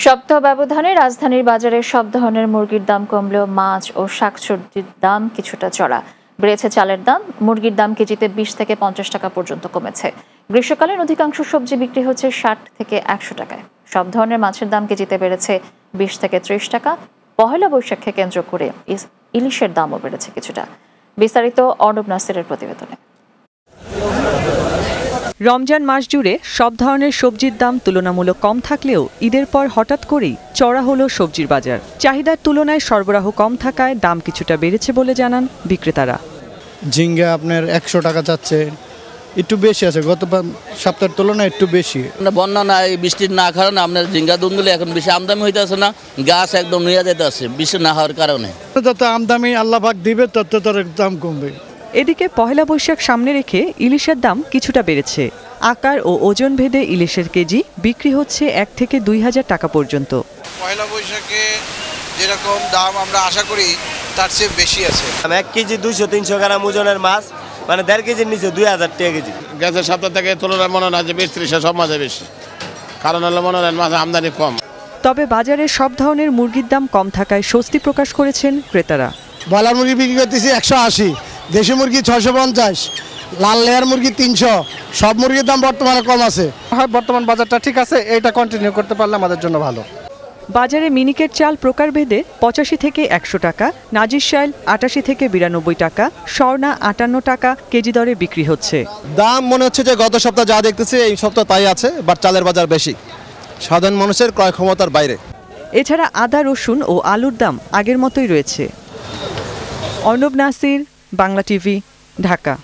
সপ্তাহ ব্যবধানে রাজধানীর বাজারে সব ধরনের মুরগির দাম কমলেও মাছ ও শাকসবজির দাম কিছুটা চড়া। বেড়েছে চালের দাম, মুরগির দাম কেজিতে 20 থেকে 50 টাকা পর্যন্ত কমেছে। গ্রীষ্মকালীন অধিকাংশ সবজি বিক্রি হচ্ছে 60 থেকে 100 টাকায়। সব ধরনের মাছের দাম কেজিতে বেড়েছে 20 থেকে 30 টাকা। পহেলা বৈশাখকে কেন্দ্র করে ইলিশের দামও বেড়েছে কিছুটা। বিস্তারিত অর্ণব নাসিরের প্রতিবেদনে। রমজান মাস জুড়ে সব ধরনের সবজির দাম তুলনামূলক কম থাকলেও ঈদের পর হঠাৎ করেই চড়া হলো সবজির বাজার। চাহিদার তুলনায় সরবরাহ কম থাকায় দাম কিছুটা বেড়েছে বলে জানান বিক্রেতারা। ঝিঙ্গা আপনার 100 টাকা যাচ্ছে, একটু বেশি আছে, গত সপ্তাহের তুলনায় একটু বেশি। বন্যা নাই, বৃষ্টির না কারণে আপনার ঝিঙ্গা দুনগুলি এখন বেশি আমদানি হইতেছে না, গাছ একদম নিয়ে যেতে আছে বৃষ্টি না হওয়ার কারণে। যত আমদানি আল্লাহ পাক দিবে তত তার দাম কমবে। এদিকে পহেলা বৈশাখ সামনে রেখে ইলিশের দাম কিছুটা বেড়েছে। আকার ও ওজন ভেদে ইলিশের কেজি বিক্রি হচ্ছে 1 থেকে 2000 টাকা পর্যন্ত। পহেলা বৈশাখে যেরকম দাম আমরা আশা করি তার চেয়ে বেশি আছে। 1 কেজি 200-300 গ্রাম ওজনের মাছ মানে 1.5 কেজির নিচে 2000 টাকা কেজি। গ্যাসের সপ্তাহ থেকে তুলনায় মনে হয় যে 20-30 সব মাঝে বেশি, কারণ হলো মনে হয় মাছ আমদানি কম। তবে বাজারে সব ধরনের মুরগির দাম কম থাকায় স্বস্তি প্রকাশ করেছেন ক্রেতারা। ব্রয়লার মুরগি বিক্রি করতেছি 180, দেশি মুরগি 650, লাল লেয়ার মুরগি 300। সব মুরগির দাম বর্তমানে কম আছে। হয় বর্তমান বাজারটা ঠিক আছে, এটা কন্টিনিউ করতে পারলে আমাদের জন্য ভালো। বাজারে মিনিকেট চাল প্রকারভেদে 85 থেকে 100 টাকা, নাজির শাইল 88 থেকে 92 টাকা, স্বর্ণা 58 টাকা কেজি দরে বিক্রি হচ্ছে। দাম মনে হচ্ছে যে গত সপ্তাহ যা দেখতেছি এই সপ্তাহ তাই আছে, বাট চালের বাজার বেশি, সাধারণ মানুষের ক্রয় ক্ষমতার বাইরে। এছাড়া আদা, রসুন ও আলুর দাম আগের মতোই রয়েছে। অর্ণব নাসির, বাংলা টিভি, ঢাকা।